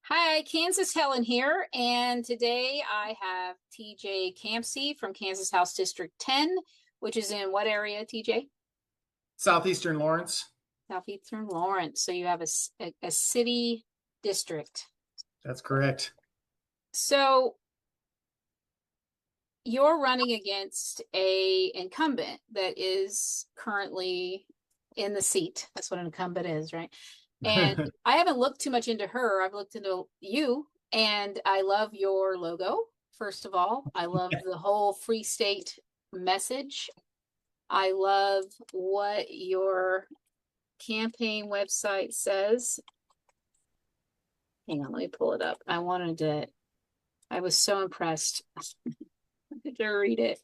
Hi, Kansas Helen here, and today I have TJ Campsey from Kansas House District 10, which is in what area, TJ? Southeastern Lawrence. Southeastern Lawrence. So you have a city district. That's correct. So you're running against a incumbent that is currently in the seat. That's what an incumbent is, right? And I haven't looked too much into her. I've looked into you, and I love your logo. First of all, I love the whole free state message. I love what your campaign website says. Hang on, let me pull it up. I was so impressed to read it.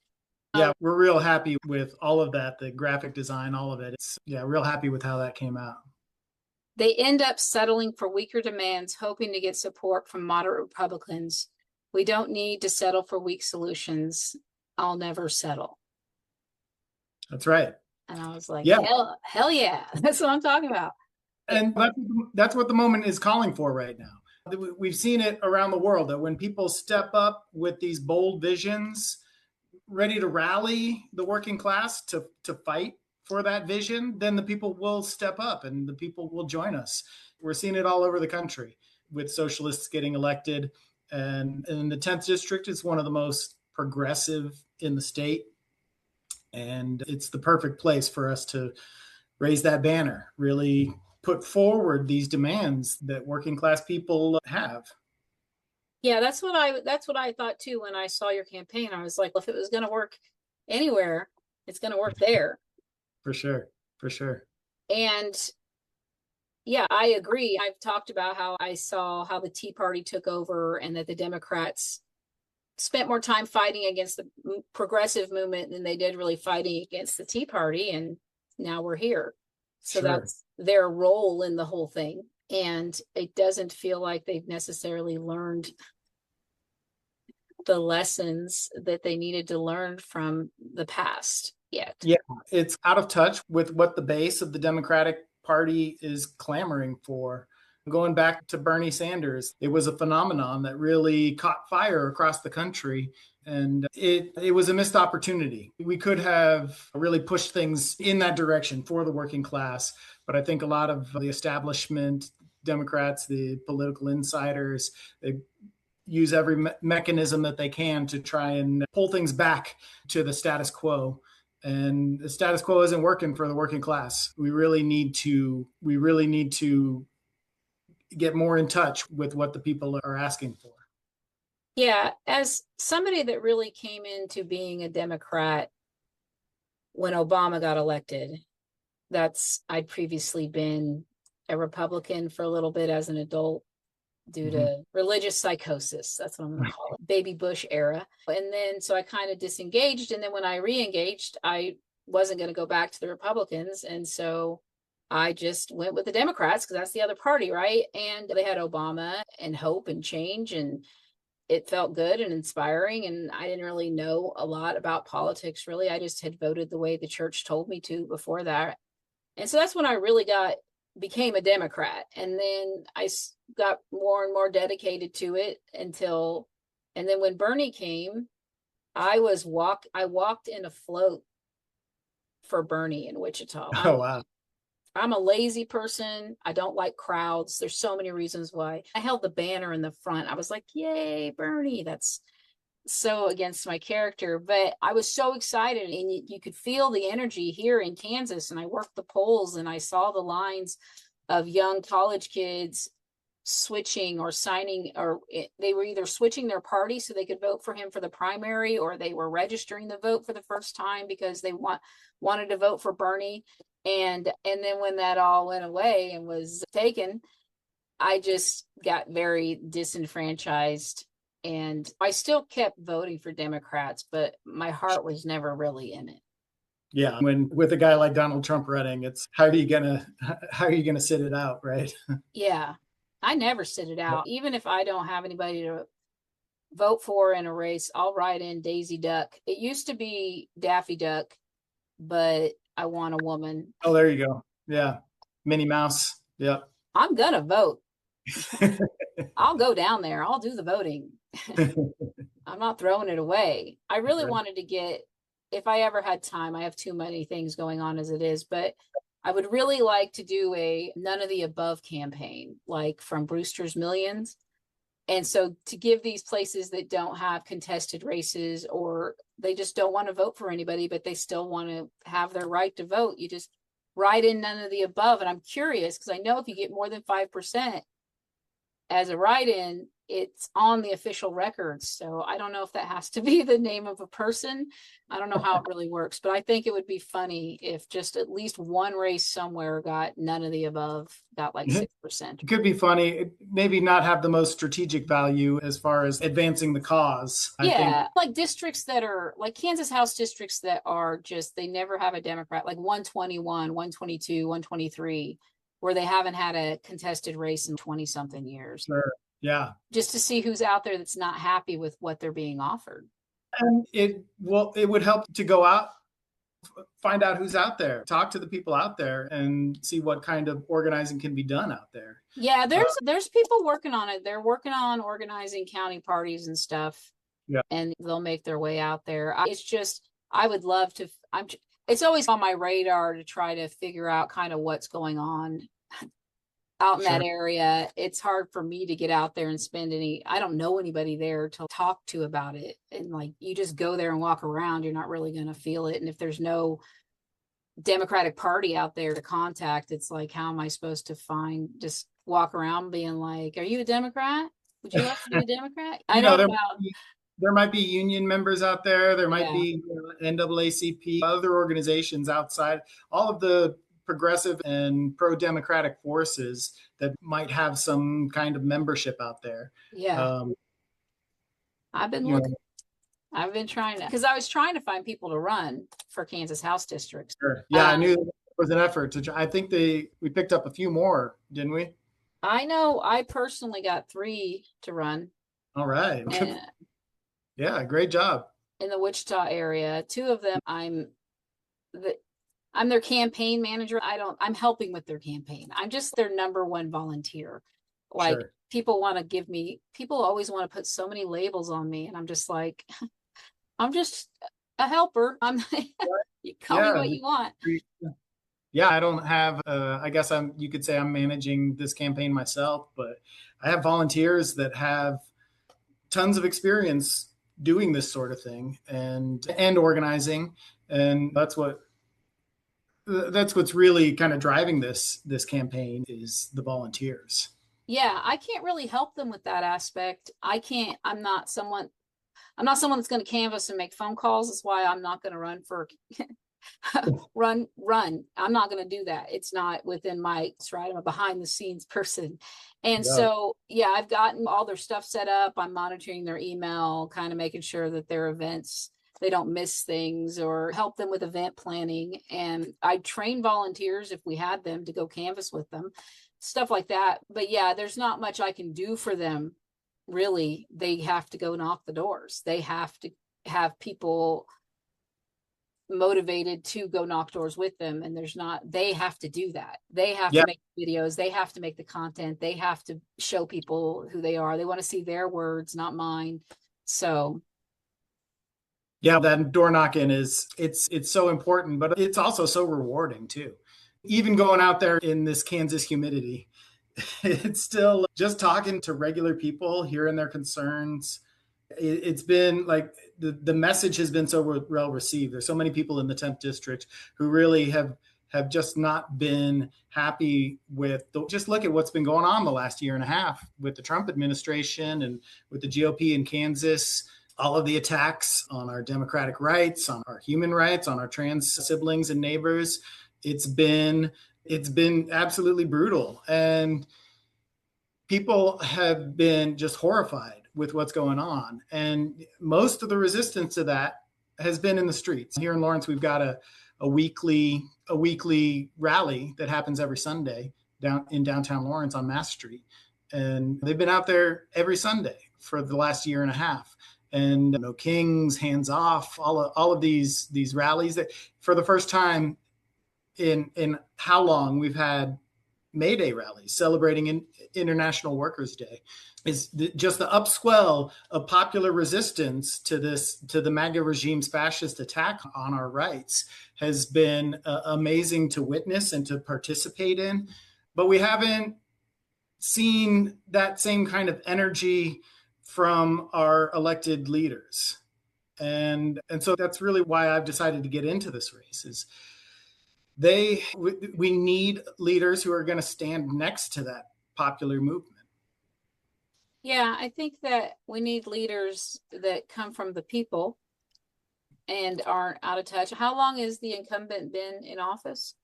Yeah, we're real happy with all of that, the graphic design, all of it. Real happy with how that came out. They end up settling for weaker demands, hoping to get support from moderate Republicans. We don't need to settle for weak solutions. I'll never settle. That's right. And I was like, Yeah. hell yeah. That's what I'm talking about. And that's what the moment is calling for right now. We've seen it around the world that when people step up with these bold visions, ready to rally the working class to fight for that vision, then the people will step up and the people will join us. We're seeing it all over the country with socialists getting elected. And in the 10th district, it's one of the most progressive in the state. And it's the perfect place for us to raise that banner, really put forward these demands that working class people have. Yeah, that's what I thought too when I saw your campaign. I was like, well, if it was going to work anywhere, it's going to work there. For sure. For sure. And yeah, I agree. I've talked about how I saw how the Tea Party took over and that the Democrats spent more time fighting against the progressive movement than they did really fighting against the Tea Party. And now we're here. So Sure. that's their role in the whole thing. And it doesn't feel like they've necessarily learned the lessons that they needed to learn from the past yet. Yeah, it's out of touch with what the base of the Democratic Party is clamoring for. Going back to Bernie Sanders, it was a phenomenon that really caught fire across the country. And it was a missed opportunity. We could have really pushed things in that direction for the working class. But I think a lot of the establishment, Democrats, the political insiders, they use every mechanism that they can to try and pull things back to the status quo. And the status quo isn't working for the working class. We really need to get more in touch with what the people are asking for. Yeah, as somebody that really came into being a Democrat when Obama got elected, I'd previously been a Republican for a little bit as an adult due to religious psychosis. That's what I'm going to call it, baby Bush era. And then so I kind of disengaged. And then when I re-engaged, I wasn't going to go back to the Republicans. And so I just went with the Democrats because that's the other party, right? And they had Obama and hope and change, and it felt good and inspiring. And I didn't really know a lot about politics, really. I just had voted the way the church told me to before that. And so that's when I really became a Democrat. And then I got more and more dedicated to it and then when Bernie came, I walked in a float for Bernie in Wichita. Oh, wow. I'm a lazy person. I don't like crowds. There's so many reasons why. I held the banner in the front. I was like, yay, Bernie. That's so against my character, but I was so excited, and you could feel the energy here in Kansas. And I worked the polls and I saw the lines of young college kids switching or signing, or they were either switching their party so they could vote for him for the primary, or they were registering the vote for the first time because they wanted to vote for Bernie. And then when that all went away and was taken, I just got very disenfranchised. And I still kept voting for Democrats, but my heart was never really in it. Yeah, when with a guy like Donald Trump running, it's how are you gonna sit it out, right? Yeah, I never sit it out. Even if I don't have anybody to vote for in a race, I'll write in Daisy Duck. It used to be Daffy Duck, but I want a woman. Oh, there you go. Yeah, Minnie Mouse. Yep. I'm gonna vote. I'll go down there. I'll do the voting. I'm not throwing it away. I really wanted to get, if I ever had time, I have too many things going on as it is, but I would really like to do a none of the above campaign, like from Brewster's Millions. And so to give these places that don't have contested races, or they just don't want to vote for anybody, but they still want to have their right to vote, you just write in none of the above. And I'm curious because I know if you get more than 5% as a write-in, it's on the official records. So I don't know if that has to be the name of a person. I don't know how it really works, but I think it would be funny if just at least one race somewhere got none of the above, got like 6%. It could be funny, maybe not have the most strategic value as far as advancing the cause. I think Yeah, like districts that are like Kansas House districts that are just, they never have a Democrat, like 121, 122, 123, where they haven't had a contested race in 20 something years, sure. Yeah. just to see who's out there that's not happy with what they're being offered. And it would help to go out, find out who's out there, talk to the people out there and see what kind of organizing can be done out there. Yeah, there's people working on it. They're working on organizing county parties and stuff, Yeah. and they'll make their way out there. It's just I would love to. It's always on my radar to try to figure out kind of what's going on out in Sure. that area. It's hard for me to get out there and spend any. I don't know anybody there to talk to about it, and like you just go there and walk around. You're not really going to feel it, and if there's no Democratic Party out there to contact, it's like, how am I supposed to find, just walk around being like, are you a Democrat? Would you like to be a Democrat? I You know, don't know. there might be union members out there. There might Yeah. be NAACP, other organizations outside, all of the progressive and pro-democratic forces that might have some kind of membership out there. Yeah. Um, I've been you looking. know, I've been trying to, because I was trying to find people to run for Kansas House districts. sure. Yeah, I knew Um, it was an effort to. I think we picked up a few more, didn't we? I know I personally got 3 to run All right. in, Yeah, great job. in the Wichita area. 2 of them, the, I'm their campaign manager. I'm helping with their campaign. I'm just their number one volunteer. Like Sure. people always want to put so many labels on me. And I'm just like, I'm just a helper. You call me Yeah. what you want. Yeah, I don't have, I guess you could say I'm managing this campaign myself, but I have volunteers that have tons of experience doing this sort of thing and organizing. And that's what's really kind of driving this campaign is the volunteers. Yeah, I can't really help them with that aspect. I'm not someone that's going to canvass and make phone calls. That's why I'm not going to run for run. I'm not going to do that. It's not within my right. I'm a behind the scenes person. And Yeah. so, yeah, I've gotten all their stuff set up. I'm monitoring their email, kind of making sure that their events, they don't miss things, or help them with event planning. And I train volunteers if we had them to go canvas with them, stuff like that. But yeah, there's not much I can do for them. Really, they have to go knock the doors. They have to have people motivated to go knock doors with them, and they have to do that. They have Yeah. to make videos, they have to make the content, they have to show people who they are. They want to see their words, not mine. So Yeah, that door knocking it's so important, but it's also so rewarding too. Even going out there in this Kansas humidity, it's still just talking to regular people, hearing their concerns. It's been like the message has been so well received. There's so many people in the 10th district who really have just not been happy with just look at what's been going on the last year and a half with the Trump administration and with the GOP in Kansas, all of the attacks on our democratic rights, on our human rights, on our trans siblings and neighbors. It's been absolutely brutal, and people have been just horrified with what's going on. And most of the resistance to that has been in the streets. Here in Lawrence, we've got a weekly rally that happens every Sunday down in downtown Lawrence on Mass Street. And they've been out there every Sunday for the last year and a half. And No Kings, Hands Off, all of these rallies that for the first time in how long we've had May Day rallies celebrating International Workers' Day. Is just the upswell of popular resistance to the MAGA regime's fascist attack on our rights has been amazing to witness and to participate in. But we haven't seen that same kind of energy from our elected leaders. And so that's really why I've decided to get into this race. Is we need leaders who are going to stand next to that popular movement. Yeah, I think that we need leaders that come from the people and aren't out of touch. How long has the incumbent been in office?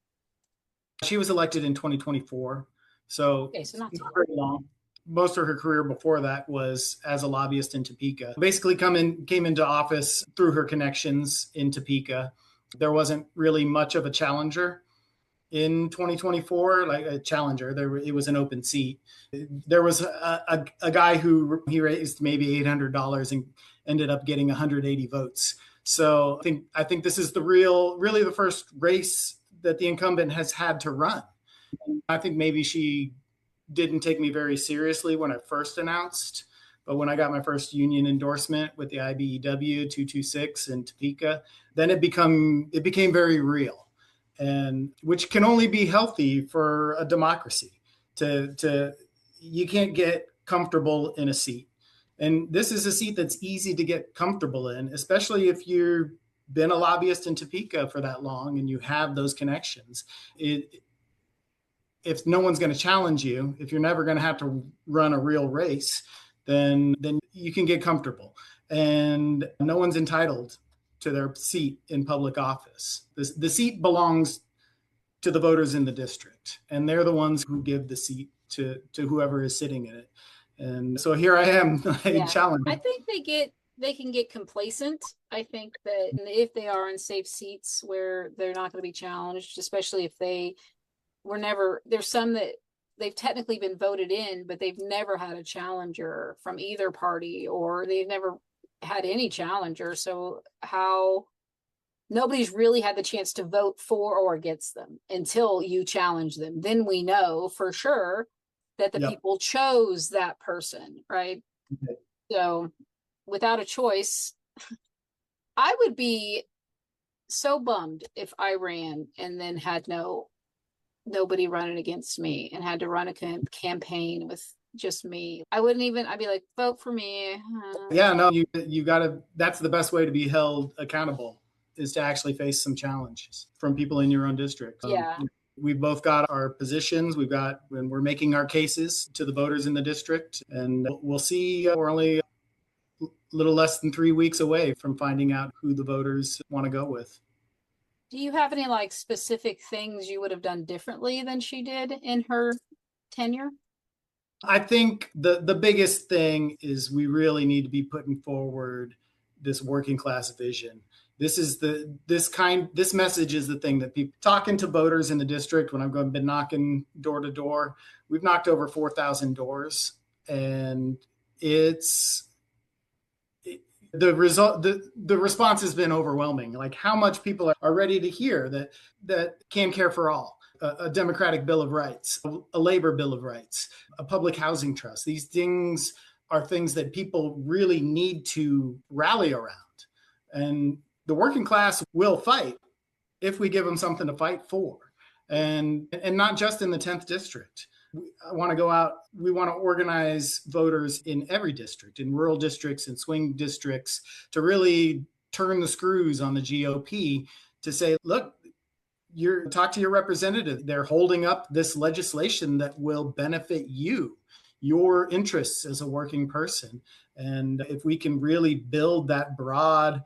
She was elected in 2024, so Okay, so not too not very long. Most of her career before that was as a lobbyist in Topeka. Basically, came into office through her connections in Topeka. There wasn't really much of a challenger in 2024, like a challenger. It was an open seat. There was a guy who he raised maybe $800 and ended up getting 180 votes. So I think this is really the first race that the incumbent has had to run. I think maybe she didn't take me very seriously when I first announced, but when I got my first union endorsement with the IBEW 226 in Topeka, then it became very real, and which can only be healthy for a democracy. To You can't get comfortable in a seat, and this is a seat that's easy to get comfortable in, especially if you've been a lobbyist in Topeka for that long and you have those connections. If no one's going to challenge you, if you're never going to have to run a real race, then you can get comfortable. And no one's entitled to their seat in public office. The seat belongs to the voters in the district, and they're the ones who give the seat to whoever is sitting in it. And so here I am, Yeah, challenged. I think they can get complacent. I think that if they are in safe seats where they're not going to be challenged, especially if they were never, there's some that they've technically been voted in, but they've never had a challenger from either party, or they've never had any challenger. So how nobody's really had the chance to vote for or against them until you challenge them. Then we know for sure that the Yep. people chose that person, right? Okay. So without a choice, I would be so bummed if I ran and then had nobody running against me and had to run a campaign with just me. I wouldn't even, I'd be like, vote for me. Yeah, no, you got to, that's the best way to be held accountable, is to actually face some challenges from people in your own district. Yeah. We've both got our positions. When we're making our cases to the voters in the district, and we'll see. We're only a little less than 3 weeks away from finding out who the voters want to go with. Do you have any like specific things you would have done differently than she did in her tenure? I think the biggest thing is we really need to be putting forward this working class vision. This message is the thing that people talking to voters in the district. When I've been knocking door to door, we've knocked over 4,000 doors, and the result, the response has been overwhelming. Like how much people are ready to hear that can care for all, a democratic bill of rights, a labor bill of rights, a public housing trust. These things are things that people really need to rally around, and the working class will fight if we give them something to fight for, and not just in the 10th district. I want to go out. We want to organize voters in every district, in rural districts and swing districts, to really turn the screws on the GOP to say, look, talk to your representative. They're holding up this legislation that will benefit you, your interests as a working person. And if we can really build that broad,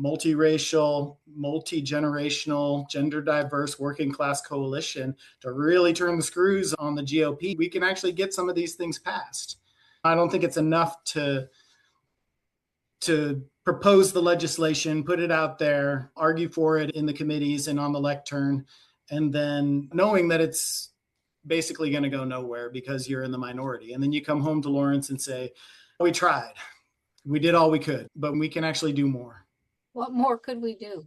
multiracial, multi-generational, gender diverse working class coalition to really turn the screws on the GOP, we can actually get some of these things passed. I don't think it's enough to propose the legislation, put it out there, argue for it in the committees and on the lectern, and then knowing that it's basically going to go nowhere because you're in the minority. And then you come home to Lawrence and say, we tried. We did all we could, but we can actually do more. What more could we do?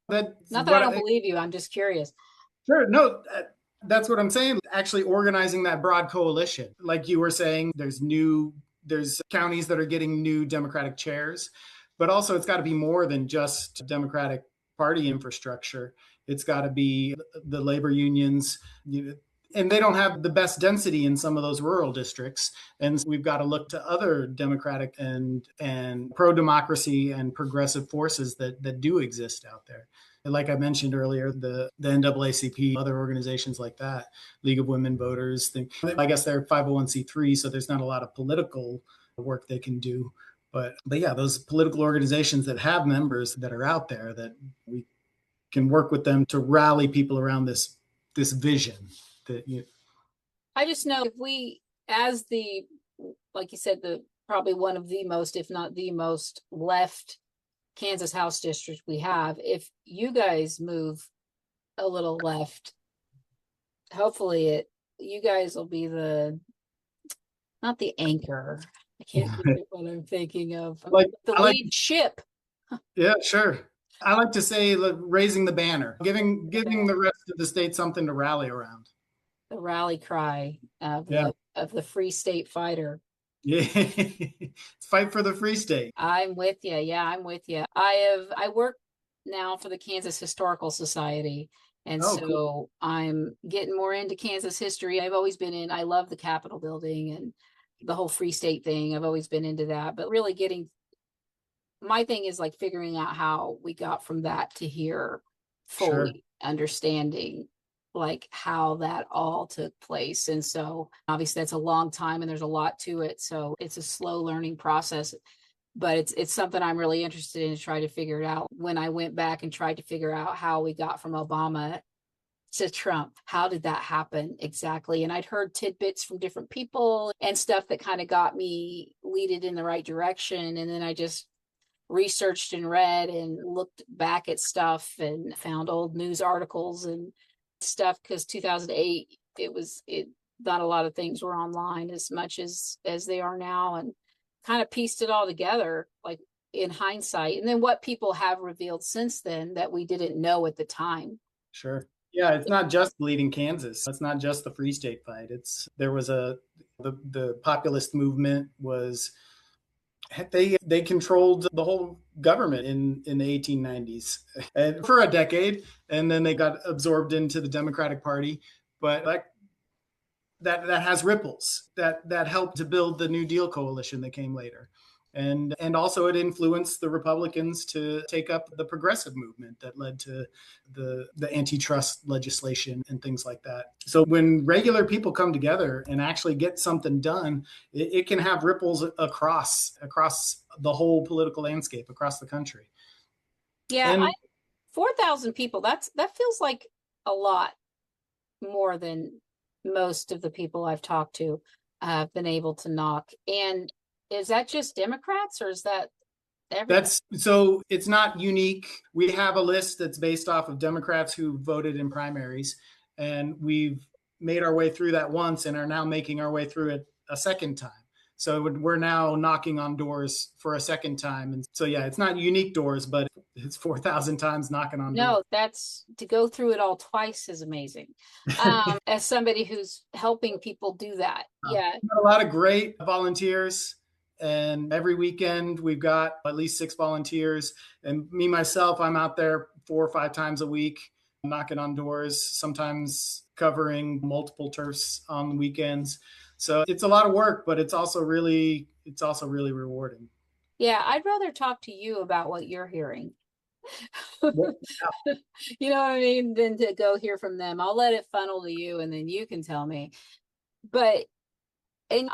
That's Not that I don't believe you. I'm just curious. Sure. No, That's what I'm saying. Actually organizing that broad coalition. Like you were saying, there's counties that are getting new Democratic chairs, but also it's got to be more than just Democratic Party infrastructure. It's got to be the labor unions, and they don't have the best density in some of those rural districts. And so we've got to look to other democratic and pro democracy and progressive forces that do exist out there. Like I mentioned earlier, the NAACP, other organizations like that, League of Women Voters, I guess they're 501c3, so there's not a lot of political work they can do. But yeah, those political organizations that have members that are out there, that we can work with them to rally people around this vision that you. I just know if we, as the, like you said, the probably one of the most, if not the most left Kansas House district we have, if you guys move a little left, hopefully you guys will be not the anchor. I can't think of what I'm thinking of. Like The I like, lead ship. yeah, sure. I like to say raising the banner, giving the rest of the state something to rally around. The rally cry of Yeah. the Free State fighter. Yeah. Fight for the free state. I'm with you. Yeah, I'm with you. I work now for the Kansas Historical Society. And Oh, cool. so I'm getting more into Kansas history. I've always been I love the Capitol building and the whole Free State thing. I've always been into that, but really my thing is like figuring out how we got from that to here, Sure. fully understanding like how that all took place. And so obviously that's a long time and there's a lot to it. So it's a slow learning process, but it's something I'm really interested in to try to figure it out. When I went back and tried to figure out how we got from Obama to Trump, how did that happen exactly? And I'd heard tidbits from different people and stuff that kind of got me leaded in the right direction. And then I just researched and read and looked back at stuff and found old news articles and stuff, because 2008 it not a lot of things were online as much as they are now, and kind of pieced it all together like in hindsight, and then what people have revealed since then that we didn't know at the time. Sure. Yeah, it's not just bleeding Kansas. It's not just the Free State fight. There was the populist movement was they controlled the whole government in the 1890s and for a decade, and then they got absorbed into the Democratic Party. But that has ripples that helped to build the New Deal coalition that came later. And also it influenced the Republicans to take up the progressive movement that led to the antitrust legislation and things like that. So when regular people come together and actually get something done, it can have ripples across the whole political landscape across the country. Yeah, And 4,000 people, that feels like a lot more than most of the people I've talked to have been able to knock. And is that just Democrats or is that everybody? so it's not unique. We have a list that's based off of Democrats who voted in primaries, and we've made our way through that once and are now making our way through it a second time. So we're now knocking on doors for a second time. And so, yeah, it's not unique doors, but it's 4,000 times knocking on doors. No, that's to go through it all twice is amazing. As somebody who's helping people do that. Yeah. A lot of great volunteers. And every weekend we've got at least 6 volunteers. And me, myself, I'm out there 4 or 5 times a week, knocking on doors, sometimes covering multiple turfs on the weekends. So it's a lot of work, but it's also really rewarding. Yeah, I'd rather talk to you about what you're hearing. You know what I mean? Than to go hear from them. I'll let it funnel to you and then you can tell me. But and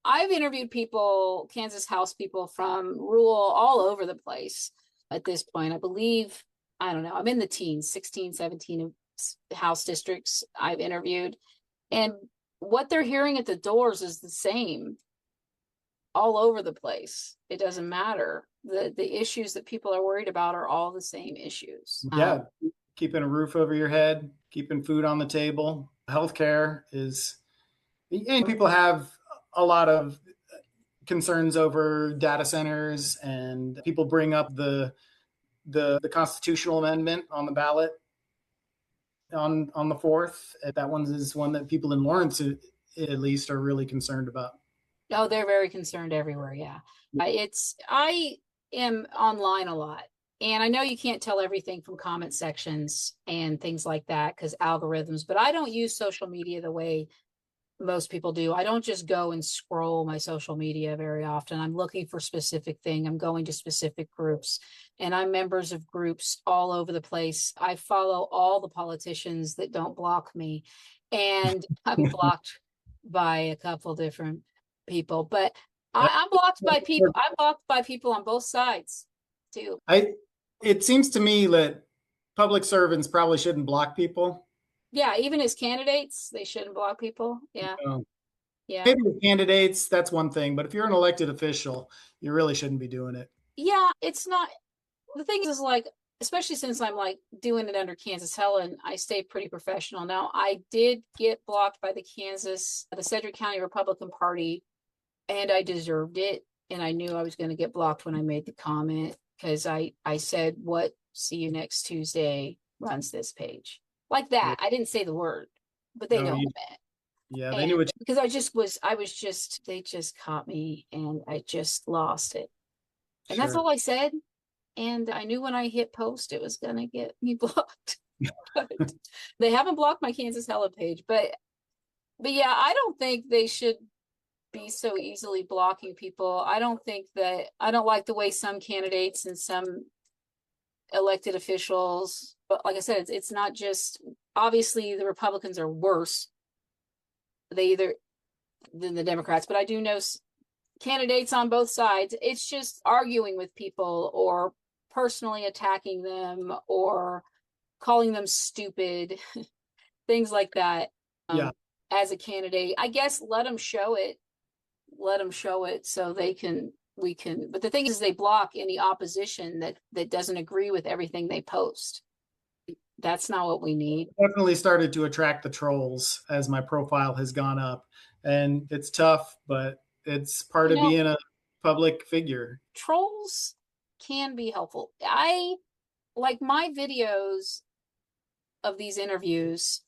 I've interviewed people, Kansas House people from rural all over the place at this point. I believe, I don't know, I'm in the teens, 16, 17 House districts I've interviewed. And what they're hearing at the doors is the same all over the place. It doesn't matter. The issues that people are worried about are all the same issues. Yeah, keeping a roof over your head, keeping food on the table. Healthcare and people have a lot of concerns over data centers, and people bring up the constitutional amendment on the ballot. on the 4th. That one is one that people in Lawrence, at least, are really concerned about. Oh, they're very concerned everywhere. Yeah. I am online a lot. And I know you can't tell everything from comment sections and things like that because algorithms, but I don't use social media the way most people do. I don't just go and scroll my social media very often. I'm looking for specific thing. I'm going to specific groups, and I'm members of groups all over the place. I follow all the politicians that don't block me, and I'm blocked by a couple different people, but I'm blocked by people. I'm blocked by people on both sides too. It seems to me that public servants probably shouldn't block people. Yeah, even as candidates, they shouldn't block people. Yeah. Yeah. Maybe with candidates, that's one thing, but if you're an elected official, you really shouldn't be doing it. Yeah, it's not. The thing is like, especially since I'm like doing it under Kansas Helen, I stay pretty professional. Now, I did get blocked by the Sedgwick County Republican Party, and I deserved it. And I knew I was going to get blocked when I made the comment because I said, what, see you next Tuesday runs this page. Like that. I didn't say the word, but they know that. Yeah, they knew what because they just caught me and I just lost it. And that's all I said. And I knew when I hit post, it was going to get me blocked. But they haven't blocked my Kansas Helen page. But yeah, I don't think they should be so easily blocking people. I don't like the way some candidates and some elected officials, but like I said, it's not just, obviously the Republicans are worse than the Democrats, but I do know candidates on both sides. It's just arguing with people or personally attacking them or calling them stupid, things like that. As a candidate, I guess let them show it so we can, but the thing is they block any opposition that doesn't agree with everything they post. That's not what we need. Definitely started to attract the trolls as my profile has gone up, and it's tough, but it's part of being a public figure. Trolls can be helpful. I like my videos of these interviews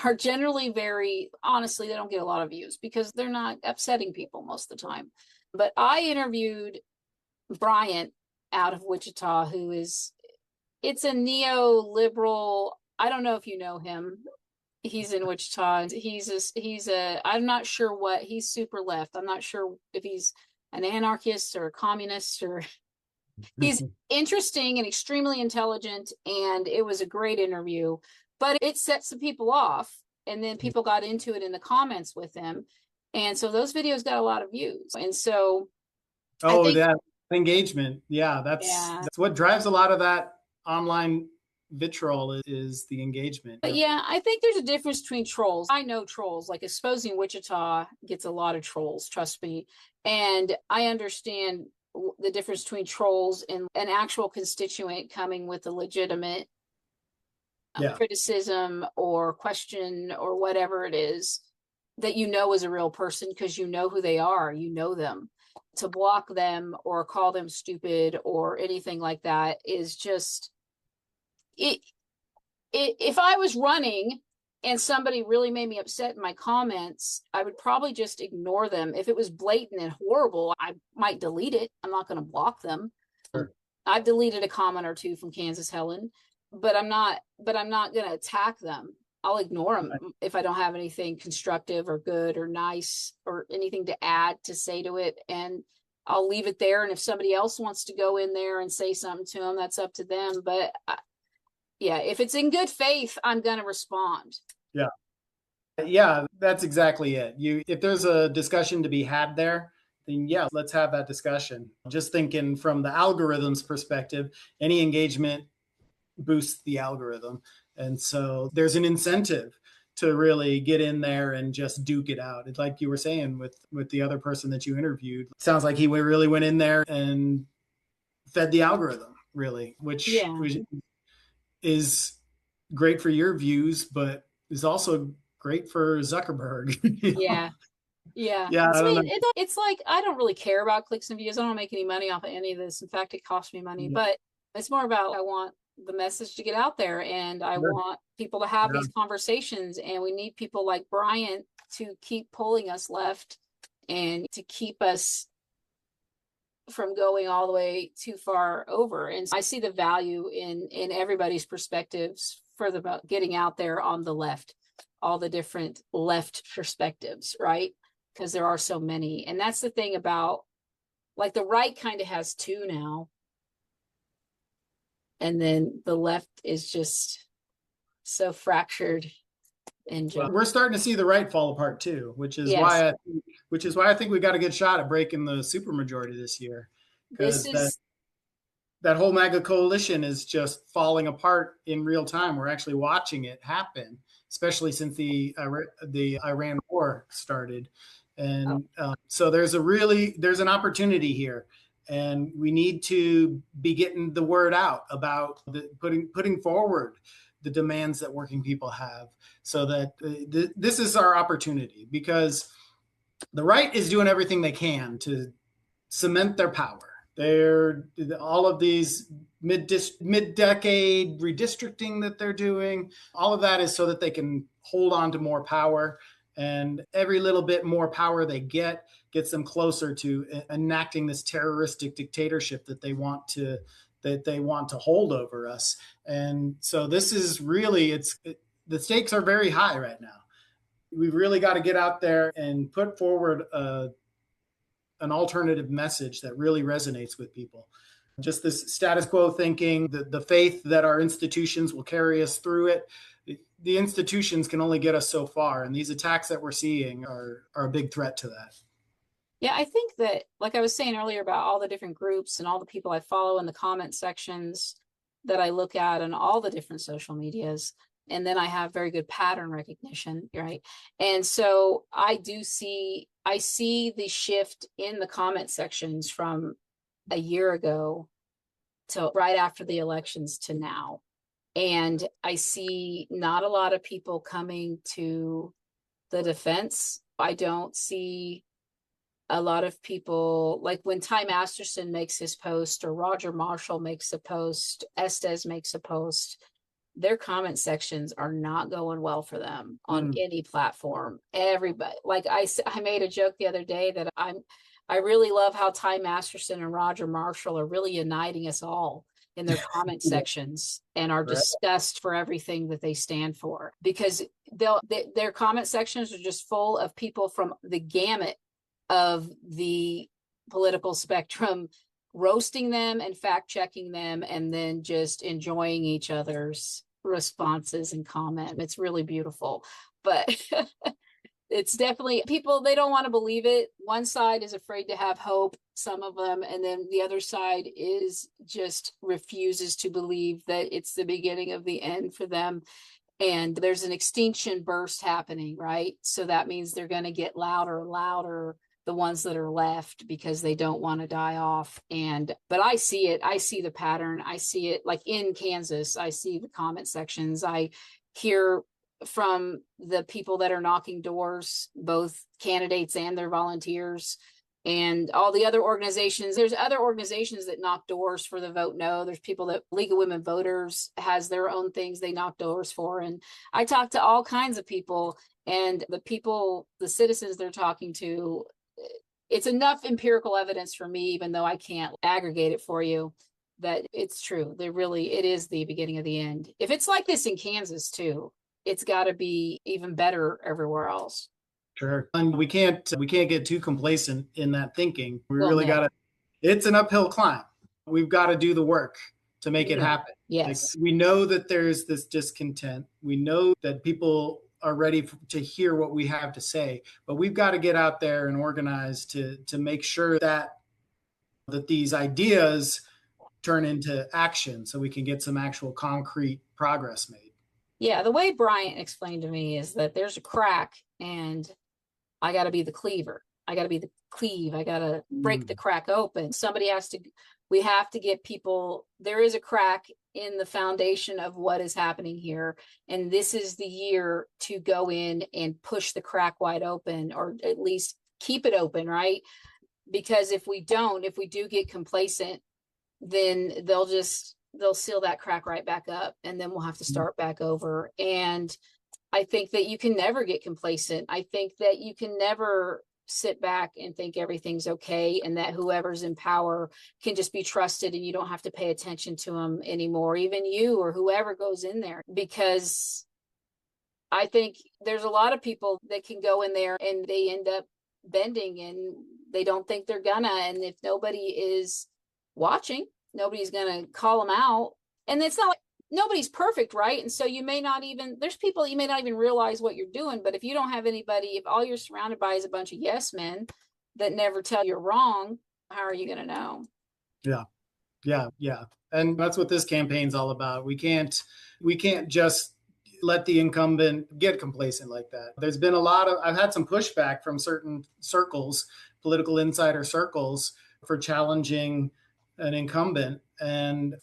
are generally very, honestly, they don't get a lot of views because they're not upsetting people most of the time. But I interviewed Bryant out of Wichita, it's a neoliberal. I don't know if you know him. He's in Wichita. I'm not sure he's super left. I'm not sure if he's an anarchist or a communist or he's interesting and extremely intelligent. And it was a great interview, but it set some people off. And then people got into it in the comments with him. And so those videos got a lot of views. And so that engagement. Yeah, that's what drives a lot of that online vitriol is the engagement. But yeah, I think there's a difference between trolls. I know trolls, like Exposing Wichita gets a lot of trolls, trust me. And I understand the difference between trolls and an actual constituent coming with a legitimate criticism or question or whatever it is that is a real person because you know who they are, you know them. To block them or call them stupid or anything like that is just if I was running and somebody really made me upset in my comments, I would probably just ignore them. If it was blatant and horrible, I might delete it. I'm not going to block them. Sure. I've deleted a comment or two from Kansas Helen, but I'm not going to attack them. I'll ignore them if I don't have anything constructive or good or nice or anything to add to say to it. And I'll leave it there. And if somebody else wants to go in there and say something to them, that's up to them. But if it's in good faith, I'm going to respond. Yeah, that's exactly it. If there's a discussion to be had there, then let's have that discussion. Just thinking from the algorithm's perspective, any engagement boosts the algorithm. And so there's an incentive to really get in there and just duke it out. It's like you were saying with the other person that you interviewed. It sounds like he really went in there and fed the algorithm, really, which is great for your views, but is also great for Zuckerberg. Yeah. It's like, I don't really care about clicks and views. I don't make any money off of any of this. In fact, it costs me money, but it's more about, I want the message to get out there. And I Sure. want people to have Yeah. these conversations. And we need people like Brian to keep pulling us left and to keep us from going all the way too far over. And I see the value in everybody's perspectives for the getting out there on the left, all the different left perspectives, right? Because there are so many. And that's the thing about, like, the right kind of has two now, and then the left is just so fractured and Well, just, we're starting to see the right fall apart too, yes, which is why I think we got a good shot at breaking the supermajority this year, this because is, that whole MAGA coalition is just falling apart in real time. We're actually watching it happen, especially since the Iran war started, oh, and so there's an opportunity here, and we need to be getting the word out about putting forward the demands that working people have, so that this is our opportunity, because the right is doing everything they can to cement their power. They're all of these mid-decade redistricting that they're doing. All of that is so that they can hold on to more power, and every little bit more power they get gets them closer to enacting this terroristic dictatorship that they want to hold over us. And so this is really the stakes are very high right now. We've really got to get out there and put forward an alternative message that really resonates with people. Just this status quo thinking, the faith that our institutions will carry us through it. The institutions can only get us so far, and these attacks that we're seeing are a big threat to that. yeah, I think that, like I was saying earlier about all the different groups and all the people I follow in the comment sections that I look at and all the different social medias, and then I have very good pattern recognition, right? And so I see the shift in the comment sections from a year ago to right after the elections to now. And I see not a lot of people coming to the defense. I don't see a lot of people, like when Ty Masterson makes his post or Roger Marshall makes a post, Estes makes a post, their comment sections are not going well for them on any platform. Everybody, like I made a joke the other day that I really love how Ty Masterson and Roger Marshall are really uniting us all in their comment sections and are Right. disgust for everything that they stand for, because their comment sections are just full of people from the gamut of the political spectrum, roasting them and fact checking them, and then just enjoying each other's responses and comment. It's really beautiful. But it's definitely people, they don't want to believe it. One side is afraid to have hope, some of them, and then the other side is just refuses to believe that it's the beginning of the end for them. And there's an extinction burst happening, right? So that means they're going to get louder and louder, the ones that are left, because they don't want to die off. But I see it. I see the pattern. I see it, like in Kansas. I see the comment sections. I hear from the people that are knocking doors, both candidates and their volunteers, and all the other organizations. There's other organizations that knock doors for the vote no. There's people that League of Women Voters has their own things they knock doors for. And I talk to all kinds of people, and the citizens they're talking to, it's enough empirical evidence for me, even though I can't aggregate it for you, that it's true. It is the beginning of the end. If it's like this in Kansas too, it's got to be even better everywhere else. Sure. And we can't get too complacent in that thinking. We Well, really got no. to, it's an uphill climb. We've got to do the work to make it happen. Like, Yes. we know that there's this discontent. We know that people are ready to hear what we have to say, but we've got to get out there and organize to make sure that these ideas turn into action, so we can get some actual concrete progress made. Yeah, the way Bryant explained to me is that there's a crack, and I got to be the cleaver. I got to be the cleave. I got to break the crack open. We have to get people, there is a crack in the foundation of what is happening here. And this is the year to go in and push the crack wide open, or at least keep it open, right? Because if we do get complacent, then they'll just they'll seal that crack right back up, and then we'll have to start back over. And I think that you can never get complacent. I think that you can never sit back and think everything's okay, and that whoever's in power can just be trusted and you don't have to pay attention to them anymore, even you or whoever goes in there. Because I think there's a lot of people that can go in there and they end up bending, and they don't think they're gonna. And if nobody is watching, nobody's gonna call them out. And it's not like nobody's perfect, right? And so you may not even, there's people you may not even realize what you're doing. But if you don't have anybody, if all you're surrounded by is a bunch of yes men that never tell you're wrong, how are you going to know? Yeah. Yeah. Yeah. And that's what this campaign's all about. We can't just let the incumbent get complacent like that. There's been I've had some pushback from certain circles, political insider circles, for challenging an incumbent. And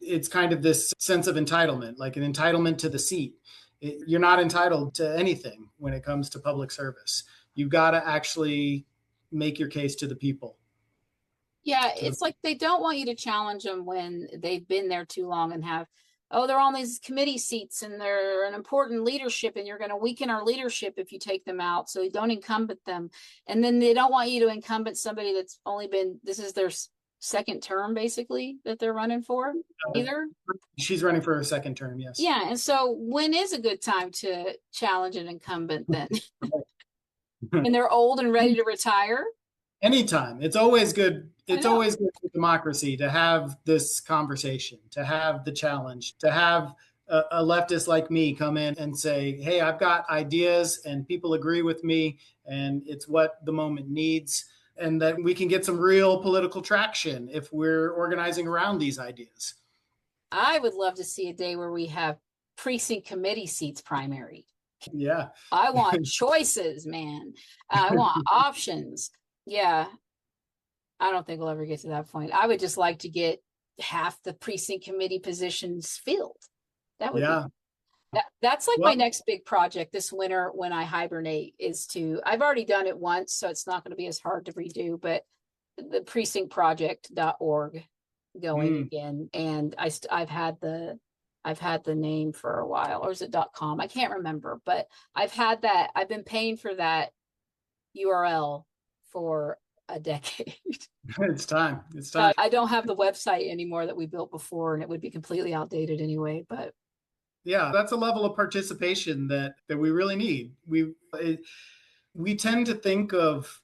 it's kind of this sense of entitlement, like an entitlement to the seat. You're not entitled to anything when it comes to public service. You've got to actually make your case to the people. Yeah, it's like they don't want you to challenge them when they've been there too long and have, oh, they're on these committee seats and they're an important leadership, and you're going to weaken our leadership if you take them out. So you don't incumbent them. And then they don't want you to incumbent somebody that's only been, this is their second term basically that they're running for either. She's running for her second term, yes. Yeah. And so when is a good time to challenge an incumbent then? When they're old and ready to retire? Anytime. It's always good. It's always good for democracy to have this conversation, to have the challenge, to have a leftist like me come in and say, hey, I've got ideas and people agree with me, and it's what the moment needs. And that we can get some real political traction if we're organizing around these ideas. I would love to see a day where we have precinct committee seats primary. Yeah. I want choices, man. I want options. Yeah. I don't think we'll ever get to that point. I would just like to get half the precinct committee positions filled. That would be that's like my next big project this winter when I hibernate, is to, I've already done it once, so it's not going to be as hard to redo, but the precinctproject.org going again. And I've had the name for a while, or is it .com? I can't remember, but I've been paying for that URL for a decade. It's time. It's time. I don't have the website anymore that we built before, and it would be completely outdated anyway, but yeah, that's a level of participation that we really need. We tend to think of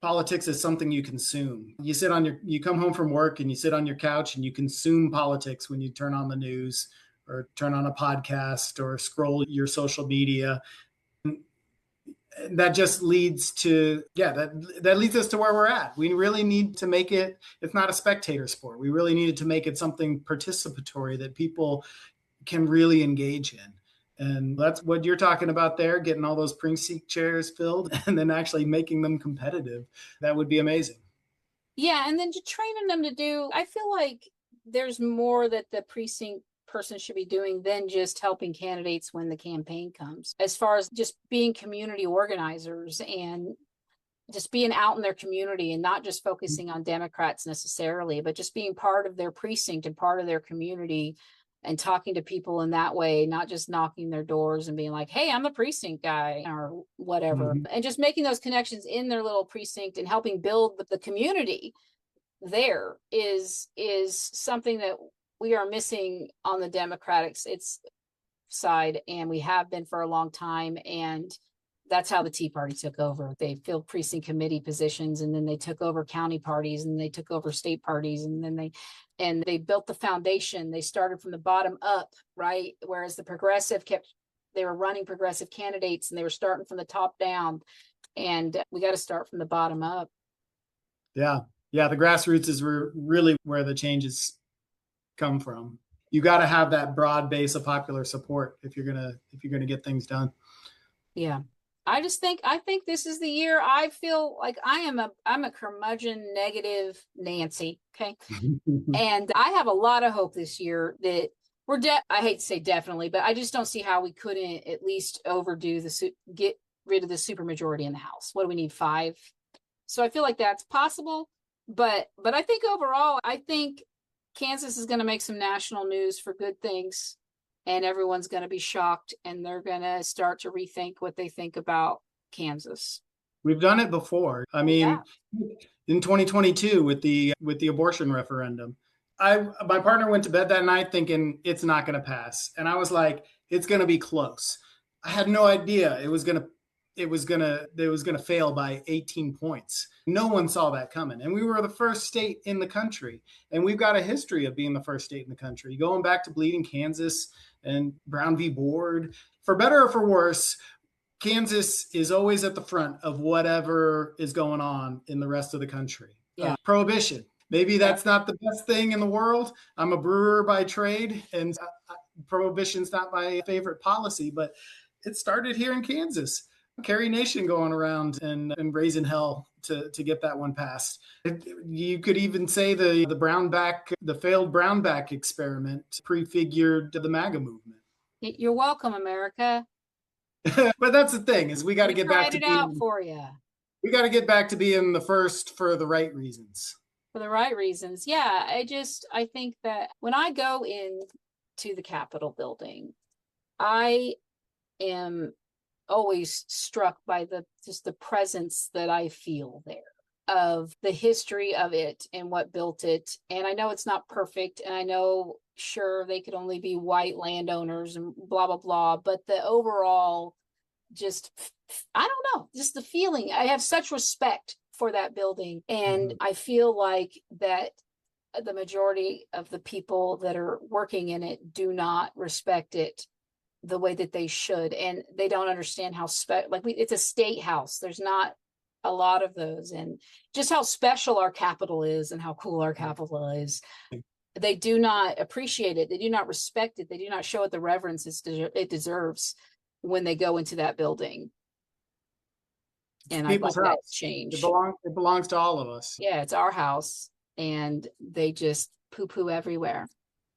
politics as something you consume. You come home from work and you sit on your couch and you consume politics when you turn on the news or turn on a podcast or scroll your social media. That just leads to, that leads us to where we're at. We really need to make it's not a spectator sport. We really needed to make it something participatory that people can really engage in. And that's what you're talking about there, getting all those precinct chairs filled and then actually making them competitive. That would be amazing. Yeah, and then just training them to do, I feel like there's more that the precinct person should be doing than just helping candidates when the campaign comes, as far as just being community organizers and just being out in their community, and not just focusing on Democrats necessarily, but just being part of their precinct and part of their community, and talking to people in that way, not just knocking their doors and being like, hey, I'm a precinct guy or whatever. And just making those connections in their little precinct and helping build the community there is something that we are missing on the Democratic side, and we have been for a long time. And that's how the Tea Party took over. They filled precinct committee positions, and then they took over county parties, and they took over state parties, and then they built the foundation. They started from the bottom up, right? Whereas the progressive they were running progressive candidates and they were starting from the top down. And we got to start from the bottom up. Yeah. Yeah. The grassroots is really where the changes come from. You got to have that broad base of popular support if you're gonna get things done. Yeah. I think this is the year. I feel like I'm a curmudgeon negative Nancy. Okay. And I have a lot of hope this year that I hate to say definitely, but I just don't see how we couldn't at least get rid of the supermajority in the House. What do we need? 5? So I feel like that's possible. But I think overall, I think Kansas is going to make some national news for good things, and everyone's going to be shocked, and they're going to start to rethink what they think about Kansas. We've done it before. I We mean, have. in 2022 with the abortion referendum, my partner went to bed that night thinking it's not going to pass, and I was like, it's going to be close. I had no idea it was gonna fail by 18 points. No one saw that coming, and we were the first state in the country, and we've got a history of being the first state in the country, going back to Bleeding Kansas and Brown v. Board. For better or for worse, Kansas is always at the front of whatever is going on in the rest of the country. Yeah. Prohibition. Maybe Yep. that's not the best thing in the world. I'm a brewer by trade, and prohibition's not my favorite policy, but it started here in Kansas. Carrie Nation going around and raising hell to get that one passed. You could even say the failed Brownback experiment prefigured the MAGA movement. You're welcome, America. But that's the thing, is we got to We get back tried to it out being for you the first for the right reasons. for the right reasons. Yeah, I think that when I go in to the Capitol building, I am always struck by the presence that I feel there, of the history of it and what built it. And I know it's not perfect, and I know, sure, they could only be white landowners and blah blah blah, but the overall, just, I don't know, just the feeling. I have such respect for that building, and I feel like that the majority of the people that are working in it do not respect it the way that they should, and they don't understand how it's a state house. There's not a lot of those, and just how special our capital is and how cool our capital is. They do not appreciate it. They do not respect it. They do not show it the reverence it deserves when they go into that building. And I'd like People's that house. to change. It belongs to all of us. Yeah, it's our house, and they just poo-poo everywhere,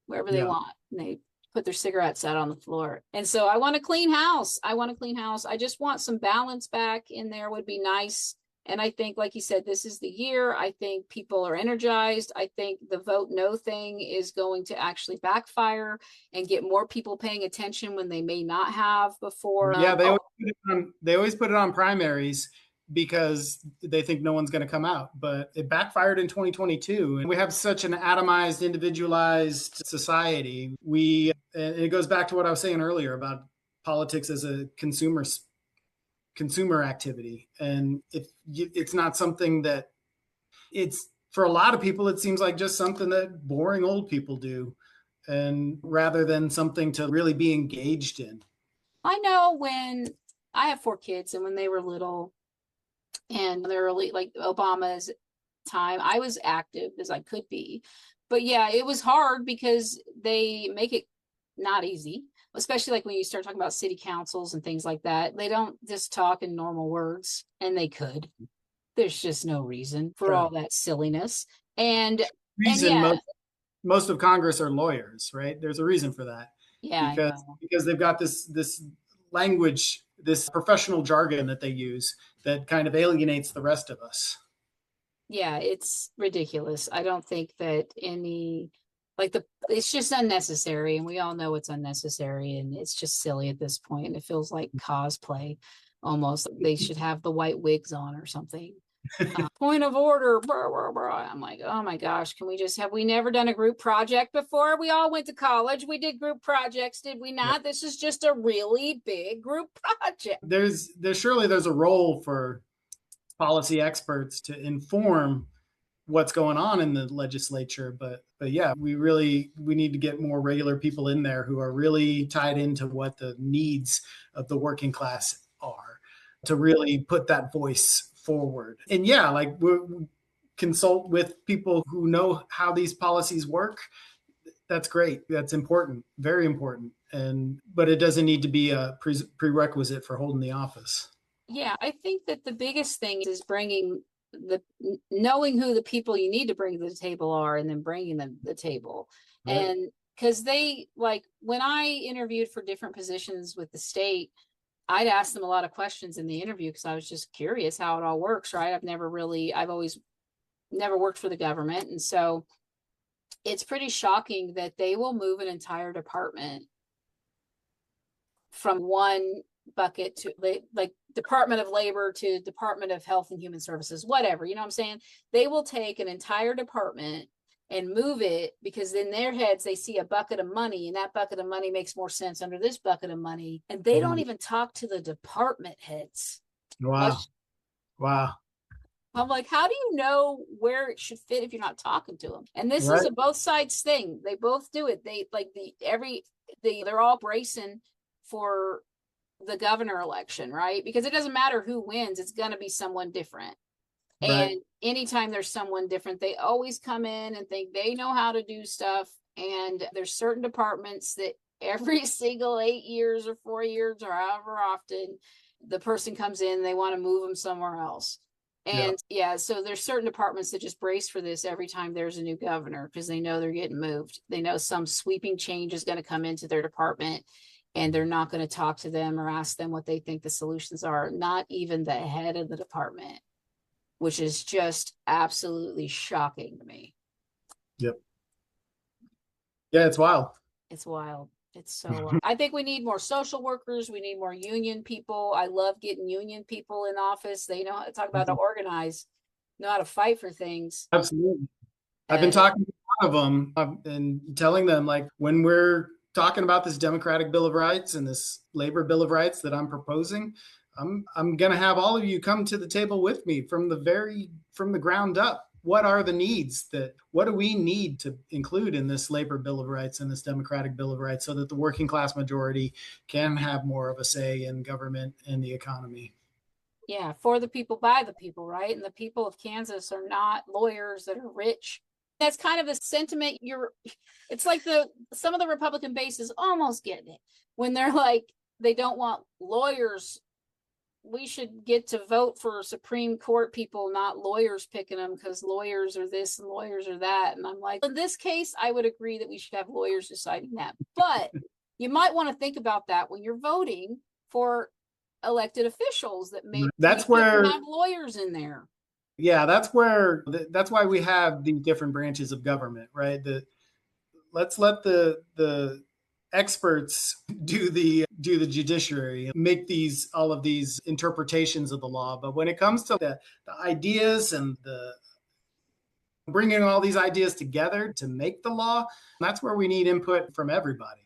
wherever they want. And they put their cigarettes out on the floor. And so I want a clean house. I just want some balance back in there would be nice. And I think, like you said, this is the year. I think people are energized. I think the vote no thing is going to actually backfire and get more people paying attention when they may not have before. Yeah, they always put it on primaries because they think no one's going to come out, but it backfired in 2022. And we have such an atomized, individualized society. It goes back to what I was saying earlier about politics as a consumer activity. And if it's not something that it's, for a lot of people, it seems like just something that boring old people do, and rather than something to really be engaged in. I know when I have 4 kids, and when they were little and the early, like Obama's time, I was active as I could be. But yeah, it was hard because they make it not easy, especially like when you start talking about city councils and things like that. They don't just talk in normal words, and they could. There's just no reason for all that silliness. And Reason yeah, most of Congress are lawyers, right? There's a reason for that. yeah, Because they've got this language, this professional jargon that they use that kind of alienates the rest of us. yeah, it's ridiculous. I don't think that it's just unnecessary, and we all know it's unnecessary, and it's just silly at this point. And it feels like cosplay almost. They should have the white wigs on or something. Point of order. Blah, blah, blah. I'm like, oh my gosh, have we never done a group project before? We all went to college. We did group projects, did we not? Yeah. This is just a really big group project. There's a role for policy experts to inform what's going on in the legislature, but yeah, we need to get more regular people in there who are really tied into what the needs of the working class are, to really put that voice forward. And yeah, like we consult with people who know how these policies work. That's great. That's important. Very important. But it doesn't need to be a prerequisite for holding the office. Yeah, I think that the biggest thing is knowing who the people you need to bring to the table are, and then bringing them to the table. Right. And because when I interviewed for different positions with the state, I'd ask them a lot of questions in the interview because I was just curious how it all works, right? I've always never worked for the government. And so it's pretty shocking that they will move an entire department from one bucket to like Department of Labor to Department of Health and Human Services, whatever, you know what I'm saying? They will take an entire department and move it because in their heads they see a bucket of money, and that bucket of money makes more sense under this bucket of money, and they don't even talk to the department heads. Wow. Wow. I'm like, how do you know where it should fit if you're not talking to them? And this is Right. a both sides thing. They both do it. They like they're all bracing for the governor election, right? Because it doesn't matter who wins, it's going to be someone different. Right. And anytime there's someone different, they always come in and think they know how to do stuff. And there's certain departments that every single 8 years or 4 years or however often the person comes in, they want to move them somewhere else. Yeah. And yeah, so there's certain departments that just brace for this every time there's a new governor because they know they're getting moved. They know some sweeping change is going to come into their department, and they're not going to talk to them or ask them what they think the solutions are, not even the head of the department, which is just absolutely shocking to me. Yep. Yeah, it's wild. It's wild. It's so wild. I think we need more social workers. We need more union people. I love getting union people in office. They know how to talk about how to organize, know how to fight for things. Absolutely. I've been talking to a lot of them and telling them, like, when we're talking about this Democratic Bill of Rights and this Labor Bill of Rights that I'm proposing, I'm going to have all of you come to the table with me from the ground up. What are the needs what do we need to include in this Labor Bill of Rights and this Democratic Bill of Rights so that the working class majority can have more of a say in government and the economy? Yeah, for the people, by the people, right? And the people of Kansas are not lawyers that are rich. That's kind of the sentiment it's like some of the Republican base is almost getting it when they're like, they don't want lawyers. We should get to vote for Supreme Court people, not lawyers picking them because lawyers are this and lawyers are that. And I'm like, in this case, I would agree that we should have lawyers deciding that. But you might want to think about that when you're voting for elected officials that maybe That's we shouldn't where have lawyers in there. Yeah, that's why we have these different branches of government, right? Let's let the experts do the judiciary, make these all of these interpretations of the law. But when it comes to the ideas and the bringing all these ideas together to make the law, that's where we need input from everybody.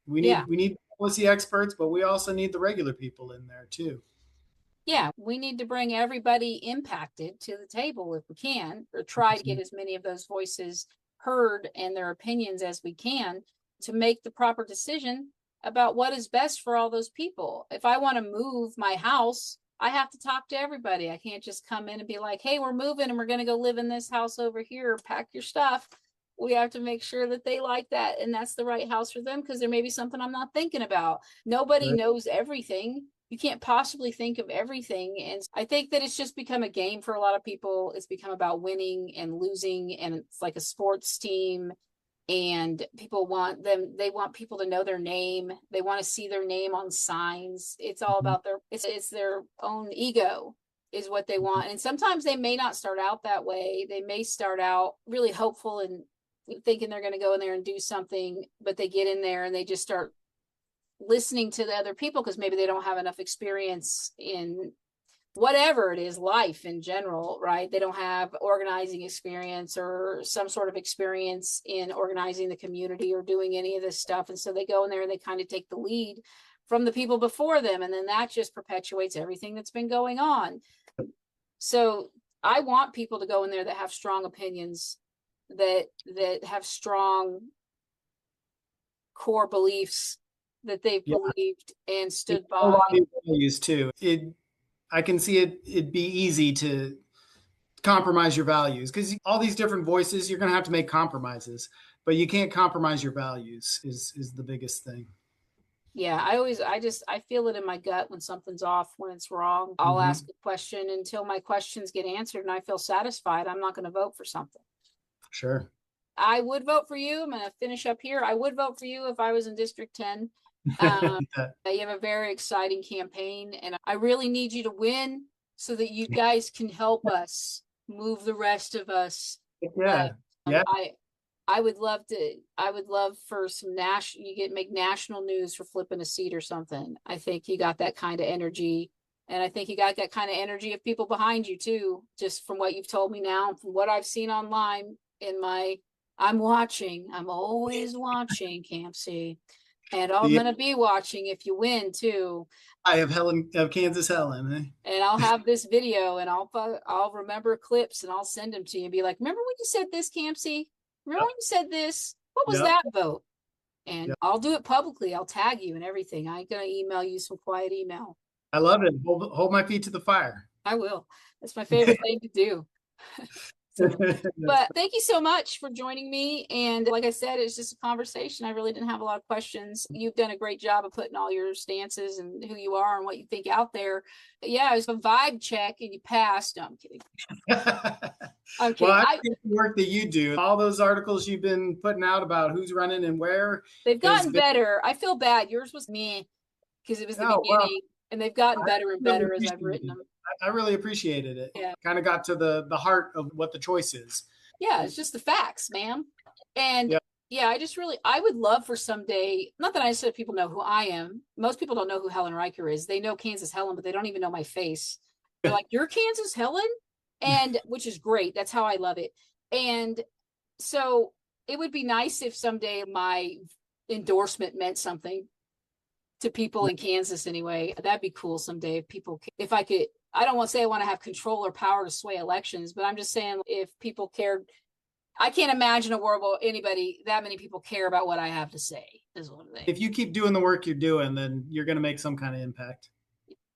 Yeah. We need policy experts, but we also need the regular people in there too. Yeah, we need to bring everybody impacted to the table if we can, or try to get as many of those voices heard and their opinions as we can to make the proper decision about what is best for all those people. If I want to move my house, I have to talk to everybody. I can't just come in and be like, hey, we're moving and we're going to go live in this house over here. Pack your stuff. We have to make sure that they like that and that's the right house for them because there may be something I'm not thinking about. Nobody Right. knows everything. You can't possibly think of everything. And I think that it's just become a game for a lot of people. It's become about winning and losing, and it's like a sports team. And they want people to know their name. They want to see their name on signs. It's all about it's their own ego is what they want. And sometimes they may not start out that way. They may start out really hopeful and thinking they're going to go in there and do something, but they get in there and they just start listening to the other people because maybe they don't have enough experience in whatever it is, life in general, right? They don't have organizing experience or some sort of experience in organizing the community or doing any of this stuff. And so they go in there and they kind of take the lead from the people before them. And then that just perpetuates everything that's been going on. So I want people to go in there that have strong opinions, that have strong core beliefs that they've believed and stood by. A lot of values too. I can see it'd be easy to compromise your values because all these different voices, you're going to have to make compromises, but you can't compromise your values is the biggest thing. Yeah, I feel it in my gut when something's off, when it's wrong. I'll ask a question until my questions get answered and I feel satisfied. I'm not going to vote for something. Sure. I would vote for you. I'm going to finish up here. I would vote for you if I was in District 10. You have a very exciting campaign, and I really need you to win so that you guys can help us move the rest of us. Yeah. Yeah. I would love for some you get make national news for flipping a seat or something. I think you got that kind of energy. And I think you got that kind of energy of people behind you too, just from what you've told me now, from what I've seen online in I'm watching. I'm always watching, Campsey. And I'm The gonna be watching if you win too. I of Helen of Kansas Helen. And I'll have this video and I'll remember clips and I'll send them to you and be like, remember when you said this, Campsey? Remember Yep. when you said this? What was Yep. that vote? And Yep. I'll do it publicly. I'll tag you and everything. I'm gonna email you some quiet email. I love it. Hold my feet to the fire. I will. That's my favorite thing to do. So, but thank you so much for joining me. And like I said, it's just a conversation. I really didn't have a lot of questions. You've done a great job of putting all your stances and who you are and what you think out there. But yeah, it was a vibe check and you passed. No, I'm kidding. I'm kidding. Well, I think the work that you do, all those articles you've been putting out about who's running and where, They've has gotten been. better. I feel bad. Yours was me because it was the Oh well, beginning, and they've gotten I better and really better as I've appreciated written it. them. I really appreciated it. Yeah. Kind of got to the heart of what the choice is. Yeah, it's just the facts, man. And Yeah. yeah, I would love for someday, not that I said people know who I am. Most people don't know who Helen Riker is. They know Kansas Helen, but they don't even know my face. They're like, you're Kansas Helen? And which is great. That's how I love it. And so it would be nice if someday my endorsement meant something to people in Kansas anyway. That'd be cool someday if if I could, I don't want to say I want to have control or power to sway elections, but I'm just saying if people cared, I can't imagine a world where that many people care about what I have to say, is what I'm saying. If you keep doing the work you're doing, then you're going to make some kind of impact.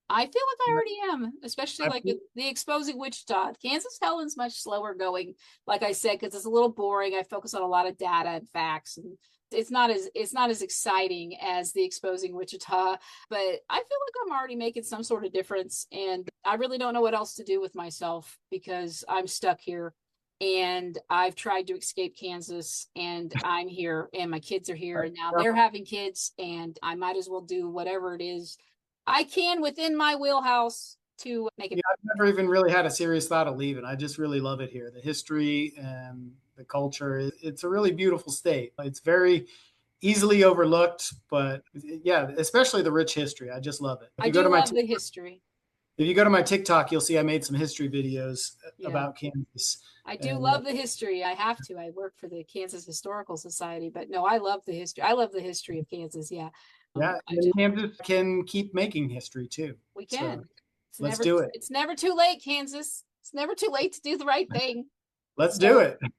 I feel like I already am, especially like with the exposing Wichita. Kansas Helen's much slower going, like I said, because it's a little boring. I focus on a lot of data and facts, and it's not as exciting as the exposing Wichita. But I feel like I'm already making some sort of difference, and I really don't know what else to do with myself because I'm stuck here. And I've tried to escape Kansas, and I'm here, and my kids are here, and now they're having kids, and I might as well do whatever it is I can within my wheelhouse to make it. Yeah, I've never even really had a serious thought of leaving. I just really love it here. The history and the culture. It's a really beautiful state. It's very easily overlooked, but yeah, especially the rich history. I just love it. I do love the history. If you go to my TikTok, you'll see I made some history videos about Kansas. I do love the history. I have to. I work for the Kansas Historical Society, but no, I love the history. I love the history of Kansas. Yeah. Yeah, and Kansas can keep making history too. We can. So let's do it. It's never too late, Kansas. It's never too late to do the right thing. Let's do it.